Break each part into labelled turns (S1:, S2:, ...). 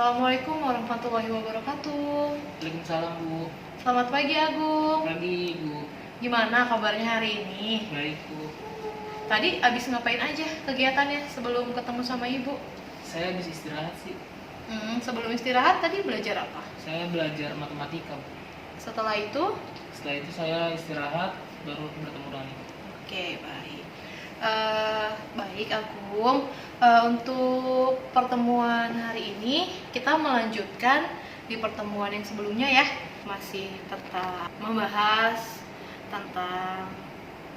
S1: Assalamualaikum warahmatullahi wabarakatuh.
S2: Waalaikumsalam, Bu.
S1: Selamat pagi Agung.
S2: Pagi, Bu.
S1: Gimana kabarnya hari ini?
S2: Baik, Bu.
S1: Tadi abis ngapain aja kegiatannya sebelum ketemu sama ibu?
S2: Saya habis istirahat sih.
S1: Sebelum istirahat tadi belajar apa?
S2: Saya belajar matematika, Bu.
S1: Setelah itu?
S2: Setelah itu saya istirahat, baru bertemu dengan Ibu.
S1: Oke, baik. Baik Agung. Untuk pertemuan hari ini kita melanjutkan di pertemuan yang sebelumnya ya, masih tentang membahas tentang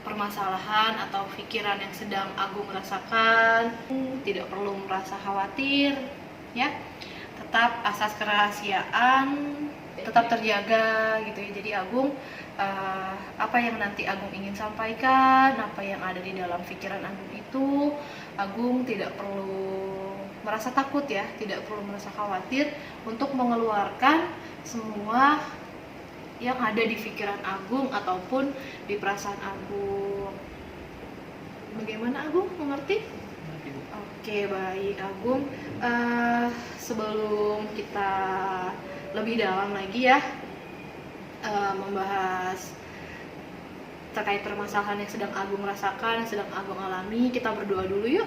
S1: permasalahan atau pikiran yang sedang Agung rasakan. Tidak perlu merasa khawatir ya, tetap asas kerahasiaan tetap terjaga gitu ya. Jadi Agung apa yang nanti Agung ingin sampaikan, apa yang ada di dalam pikiran Agung itu, Agung tidak perlu merasa takut ya, tidak perlu merasa khawatir untuk mengeluarkan semua yang ada di pikiran Agung ataupun di perasaan Agung. Bagaimana Agung, mengerti?
S2: Mengerti, Bu.
S1: Oke, baik Agung. Sebelum kita lebih dalam lagi ya membahas terkait permasalahan yang sedang Agung rasakan, yang sedang Agung alami, kita berdoa dulu yuk.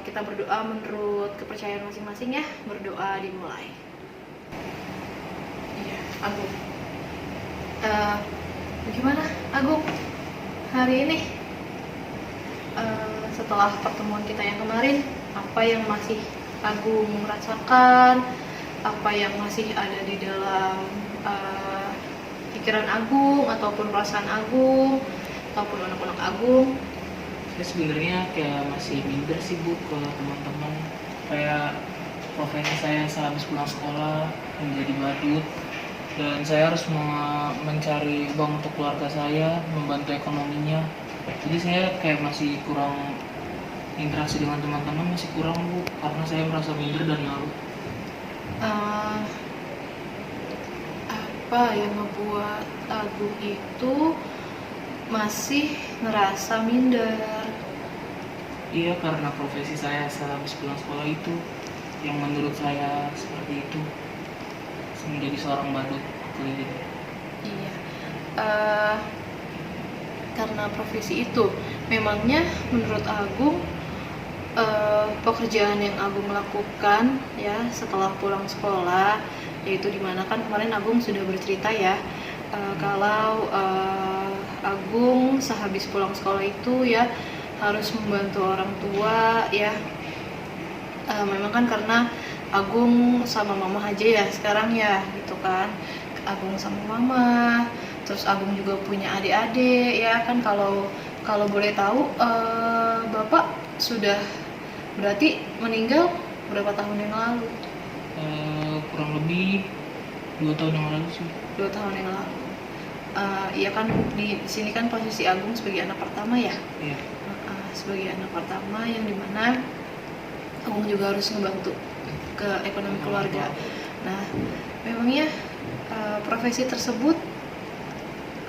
S1: Kita berdoa menurut kepercayaan masing-masing ya. Berdoa dimulai. Iya, Agung. Bagaimana Agung hari ini? Setelah pertemuan kita yang kemarin, apa yang masih Agung rasakan, apa yang masih ada di dalam pikiran Agung ataupun perasaan Agung ataupun anak-anak Agung?
S2: Saya sebenarnya kayak masih minder sih, Bu, ke teman-teman. Kayak profesi saya sehabis pulang sekolah menjadi badut, dan saya harus mencari uang untuk keluarga saya, membantu ekonominya. Jadi saya kayak masih kurang interaksi dengan teman-teman, masih kurang, Bu, karena saya merasa minder dan malu.
S1: Apa yang membuat Agung itu masih ngerasa minder?
S2: Iya, karena profesi saya sehabis pulang sekolah itu yang menurut saya seperti itu, menjadi seorang badut keliling.
S1: Iya, karena profesi itu, memangnya menurut Agung pekerjaan yang Agung lakukan ya setelah pulang sekolah, yaitu dimana kan kemarin Agung sudah bercerita ya kalau Agung sehabis pulang sekolah itu ya harus membantu orang tua ya. Memang kan karena Agung sama mama aja ya sekarang ya gitu kan. Agung sama mama, terus Agung juga punya adik-adik ya kan. Kalau boleh tahu Bapak sudah berarti meninggal berapa tahun yang lalu?
S2: Kurang lebih 2 tahun yang lalu sih.
S1: 2 tahun yang lalu. Iya kan di sini kan posisi Agung sebagai anak pertama ya.
S2: Iya.
S1: Sebagai anak pertama yang dimana Agung juga harus ngebantu ke ekonomi keluarga. Nah, memangnya profesi tersebut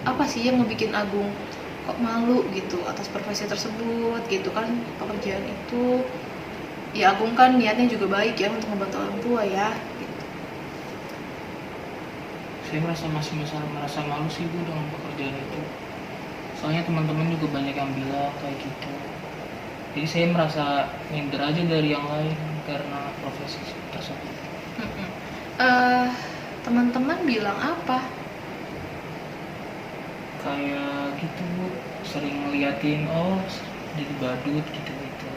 S1: apa sih yang ngebikin Agung kok malu gitu atas profesi tersebut gitu kan? Pekerjaan itu ya Agung kan niatnya juga baik ya untuk membantu orang tua ya gitu.
S2: Saya merasa malu sih, Bu, dengan pekerjaan itu. Soalnya teman-teman juga banyak yang bilang kayak gitu. Jadi saya merasa minder aja dari yang lain karena profesi tersebut.
S1: Teman-teman bilang apa?
S2: Kayak gitu, Bu, sering ngeliatin, oh jadi badut gitu-gitu.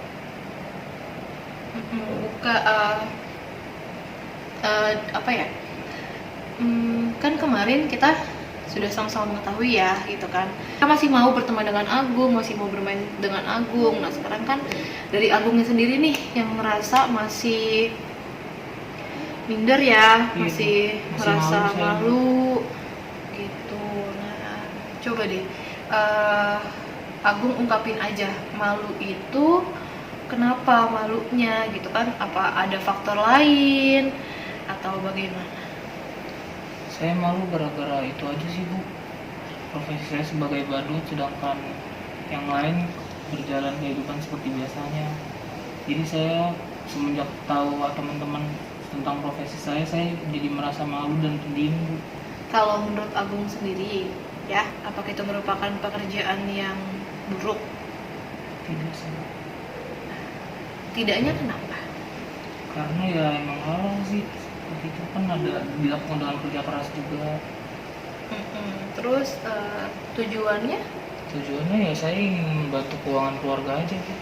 S1: Buka apa ya? Kan kemarin kita sudah sama-sama mengetahui ya gitu kan, kita masih mau berteman dengan Agung, masih mau bermain dengan Agung. Nah sekarang kan dari Agungnya sendiri nih yang merasa masih minder ya, masih merasa malu gitu. Nah coba deh Agung ungkapin aja malu itu kenapa malunya gitu kan, apa ada faktor lain atau bagaimana?
S2: Saya malu gara-gara itu aja sih, Bu. Profesi saya sebagai badut, sedangkan yang lain berjalan kehidupan seperti biasanya. Jadi saya semenjak tahu teman-teman tentang profesi saya jadi merasa malu dan pendiam, Bu.
S1: Kalau menurut Agung sendiri, ya, apakah itu merupakan pekerjaan yang buruk?
S2: Tidak sih.
S1: Tidaknya kenapa?
S2: Karena ya emang halal sih, seperti itu kan ada dilakukan dengan kerja keras juga.
S1: Terus tujuannya?
S2: Tujuannya ya saya ingin membantu keuangan keluarga aja, Bu.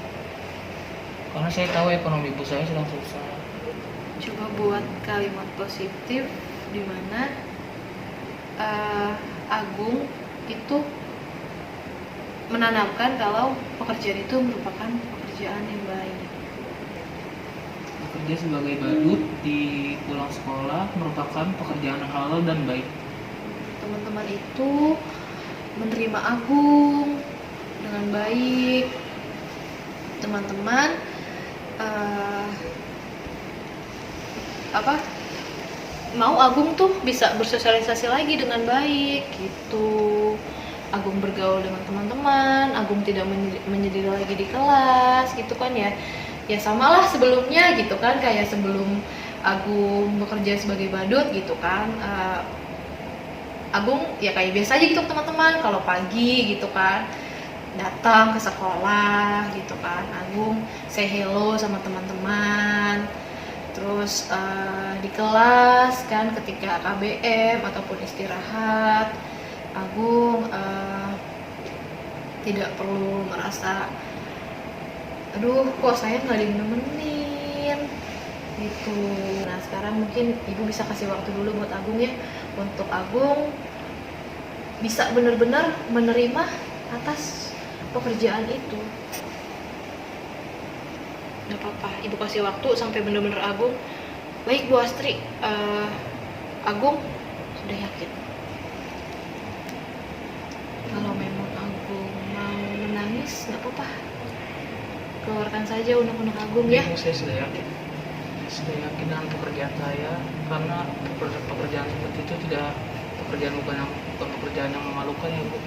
S2: Karena saya tahu ekonomi ibu saya sedang susah.
S1: Coba buat kalimat positif di mana Agung itu menanamkan kalau pekerjaan itu merupakan pekerjaan yang baik.
S2: Bekerja sebagai badut di pulang sekolah merupakan pekerjaan yang halal dan baik.
S1: Teman-teman itu menerima Agung dengan baik. Teman-teman mau Agung tuh bisa bersosialisasi lagi dengan baik gitu. Agung bergaul dengan teman-teman, Agung tidak menyendiri lagi di kelas gitu kan ya. Ya samalah sebelumnya gitu kan, kayak sebelum Agung bekerja sebagai badut gitu kan. Agung ya kayak biasa aja gitu teman-teman, kalau pagi gitu kan datang ke sekolah gitu kan, Agung say hello sama teman-teman. Terus di kelas kan ketika KBM ataupun istirahat, Agung tidak perlu merasa aduh kok saya nggak ada yang nemenin gitu. Nah sekarang mungkin ibu bisa kasih waktu dulu buat Agung ya, untuk Agung bisa benar-benar menerima atas pekerjaan itu. Gak apa-apa, ibu kasih waktu sampai benar-benar Agung baik. Bu Astri, Agung sudah yakin kalau memang Agung mau menangis nggak apa-apa, keluarkan saja unek-unek Agung ya.
S2: Saya sudah yakin dengan pekerjaan saya, karena pekerjaan seperti itu bukan pekerjaan yang memalukan ya, Bu.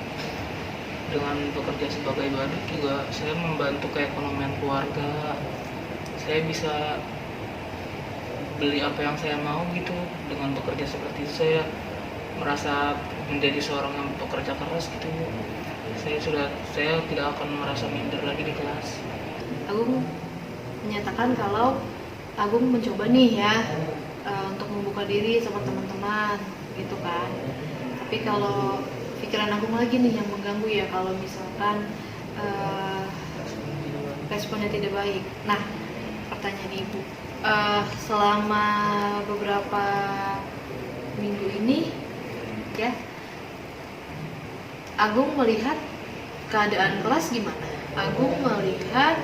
S2: Dengan bekerja sebagai badut juga saya membantu keekonomian keluarga. Saya bisa beli apa yang saya mau gitu. Dengan bekerja seperti itu saya merasa menjadi seorang yang bekerja keras gitu, Bu. Saya tidak akan merasa minder lagi di kelas.
S1: Agung menyatakan kalau Agung mencoba nih ya untuk membuka diri sama teman-teman gitu kan. Tapi kalau pikiran Agung lagi nih yang mengganggu ya, kalau misalkan responnya tidak baik. Nah, pertanyaan ibu, selama beberapa minggu ini ya, Agung melihat keadaan kelas gimana? Agung melihat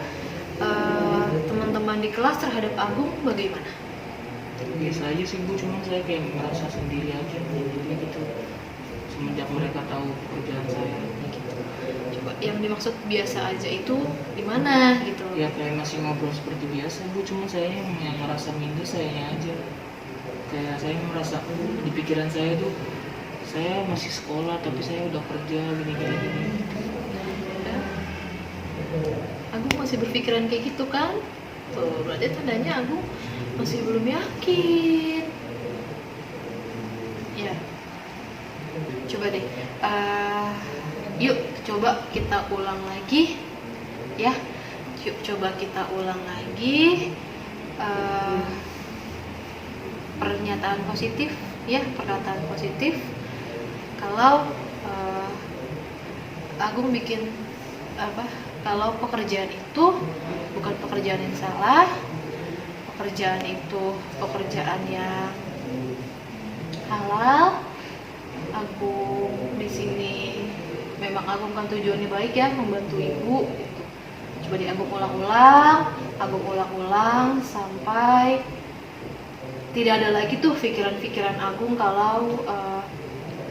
S1: teman-teman di kelas terhadap Agung bagaimana?
S2: Biasa aja sih, Bu, cuma saya kayak merasa sendiri aja gitu semenjak mereka tahu pekerjaan saya gitu.
S1: Coba yang dimaksud biasa aja itu gimana gitu?
S2: Ya kayak masih ngobrol seperti biasa, Bu, cuma saya yang merasa minder sayanya aja. Kayak saya merasa di pikiran saya tuh saya masih sekolah tapi saya udah kerja gini.
S1: Agung masih berpikiran kayak gitu kan? Tuh, berarti tandanya Agung masih belum yakin. Ya, coba deh. Yuk, coba kita ulang lagi, ya. Yuk, coba kita ulang lagi. Pernyataan positif, ya, perkataan positif. Kalau Agung bikin kalau pekerjaan itu bukan pekerjaan yang salah, pekerjaan itu pekerjaan yang halal. Agung di sini memang Agung kan tujuannya baik ya, membantu ibu gitu. Coba di Agung ulang-ulang sampai tidak ada lagi tuh pikiran-pikiran Agung kalau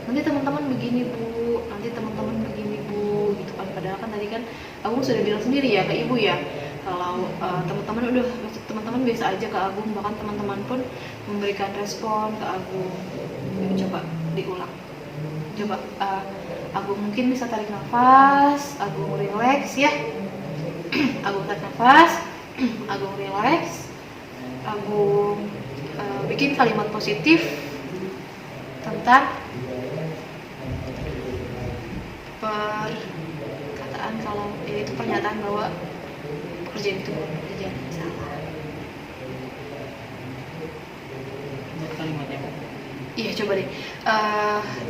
S1: nanti teman-teman begini Bu, nanti teman-teman begini Bu gitu kan. Padahal kan tadi kan Agung sudah bilang sendiri ya ke ibu ya, kalau teman-teman biasa aja ke Agung, bahkan teman-teman pun memberikan respon ke Agung. Coba diulang, coba Agung mungkin bisa tarik nafas, Agung relax ya. Agung tarik nafas, Agung relax, Agung bikin kalimat positif tentang perkataan kalau itu pernyataan bahwa pekerjaan itu bukan pekerjaan yang salah.
S2: Buat kalimatnya Bu.
S1: Iya, coba deh.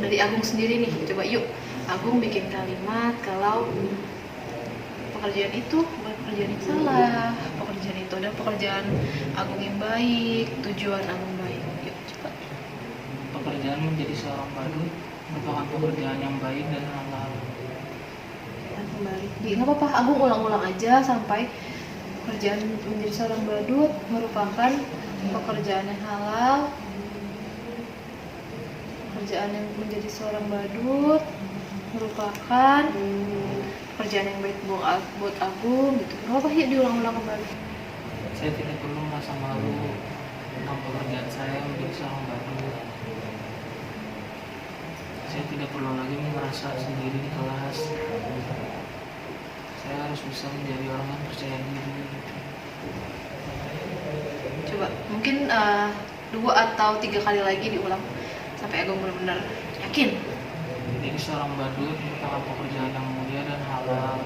S1: Dari Agung sendiri nih, coba yuk. Agung bikin kalimat kalau pekerjaan itu bukan pekerjaan yang salah, pekerjaan itu adalah pekerjaan Agung yang baik, tujuan Agung baik. Yuk, coba.
S2: Pekerjaan menjadi seorang badut merupakan pekerjaan yang baik dan halal.
S1: Dan kembali. Nggak apa-apa, Agung ulang-ulang aja sampai pekerjaan menjadi seorang badut merupakan pekerjaan yang halal. Pekerjaan yang menjadi seorang badut merupakan pekerjaan yang baik buat Agung gitu. Nggak apa-apa, yuk diulang-ulang kembali.
S2: Saya tidak perlu merasa malu tentang pekerjaan saya menjadi seorang badut. Saya tidak perlu lagi merasa sendiri di kelas. Saya harus bisa menjadi orang yang percaya diri.
S1: Coba mungkin 2 atau 3 kali lagi diulang sampai Agung benar-benar yakin.
S2: Jadi seorang badut merupakan pekerjaan yang mulia dan halal.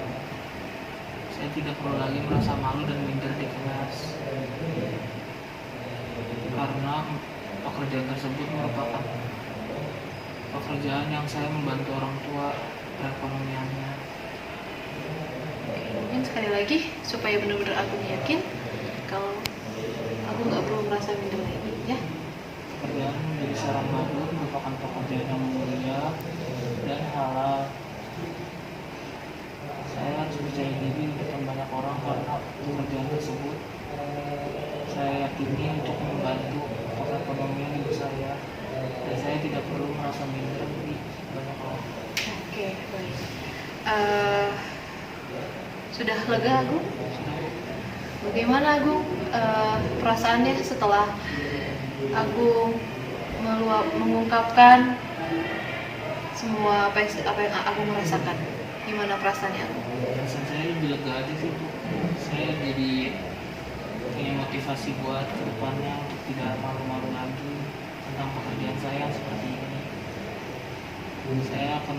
S2: Saya tidak perlu lagi merasa malu dan minder di kelas. Karena pekerjaan tersebut merupakan pekerjaan yang saya membantu orang tua perekonomiannya.
S1: Mungkin sekali lagi supaya benar-benar Agung yakin kalau Agung nggak perlu merasa minder lagi ya.
S2: Pekerjaan menjadi seorang badut merupakan pekerjaan yang mulia dan halal. Saya harus percaya diri di depan banyak orang karena pekerjaan tersebut saya yakini untuk membantu perekonomian ibu saya, dan saya tidak perlu merasa minder di banyak orang.
S1: Oke, baik. Sudah lega Agung?
S2: Sudah Bu.
S1: Bagaimana Agung perasaannya setelah Agung mengungkapkan semua apa yang Agung merasakan? Gimana perasaannya Agung?
S2: Perasaan saya lebih lega aja sih Bu. Saya jadi punya motivasi buat kedepannya untuk tidak malu-malu lagi tentang pekerjaan saya yang seperti ini. Saya akan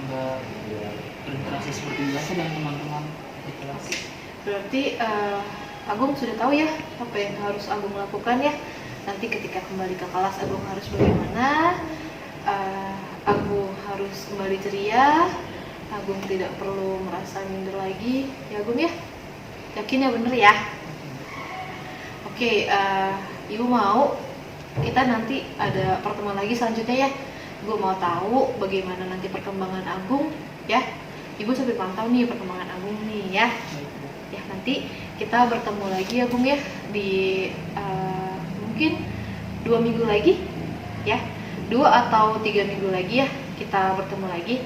S2: berinteraksi seperti biasa dengan teman-teman di kelas.
S1: Berarti Agung sudah tahu ya apa yang harus Agung lakukan ya. Nanti ketika kembali ke kelas Agung harus bagaimana? Agung harus kembali ceria. Agung tidak perlu merasa minder lagi. Ya Agung ya? Yakin ya bener ya? Oke, Ibu mau kita nanti ada pertemuan lagi selanjutnya ya. Gue mau tahu bagaimana nanti perkembangan Agung ya. Ibu sambil pantau nih perkembangan Agung nih ya.
S2: Baik Bu.
S1: Ya nanti kita bertemu lagi Agung ya di mungkin 2 minggu lagi ya, 2 atau 3 minggu lagi ya kita bertemu lagi.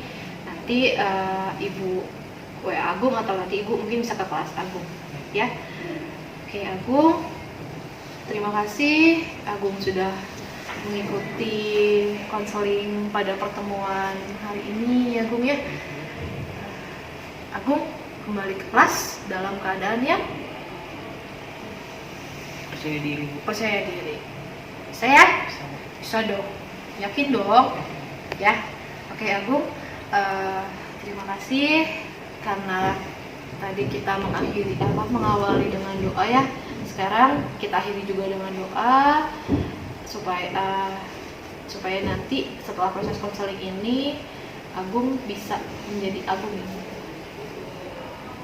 S1: Nanti Ibu WA Agung atau nanti Ibu mungkin bisa ke kelas Agung ya. Oke Agung, terima kasih Agung sudah mengikuti konseling pada pertemuan hari ini ya Agung ya. Agung kembali ke kelas dalam keadaan yang
S2: Percaya diri Bu.
S1: percaya diri. Saya
S2: Bisa, Bu.
S1: bisa dong, yakin dong ya. Oke Agung, terima kasih karena tadi kita mengawali dengan doa ya. Sekarang kita akhiri juga dengan doa supaya nanti setelah proses konseling ini Agung bisa menjadi Agung ini.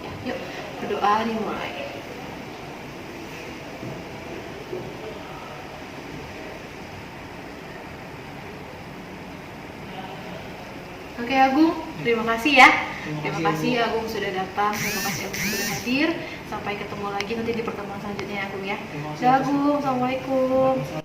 S1: Ya, yuk berdoa dimulai. Oke Agung, terima kasih ya. Terima kasih Agung sudah datang, terima kasih Agung sudah hadir. Sampai ketemu lagi nanti di pertemuan selanjutnya ya Agung ya.
S2: Terima kasih.
S1: Ya Agung, Assalamualaikum.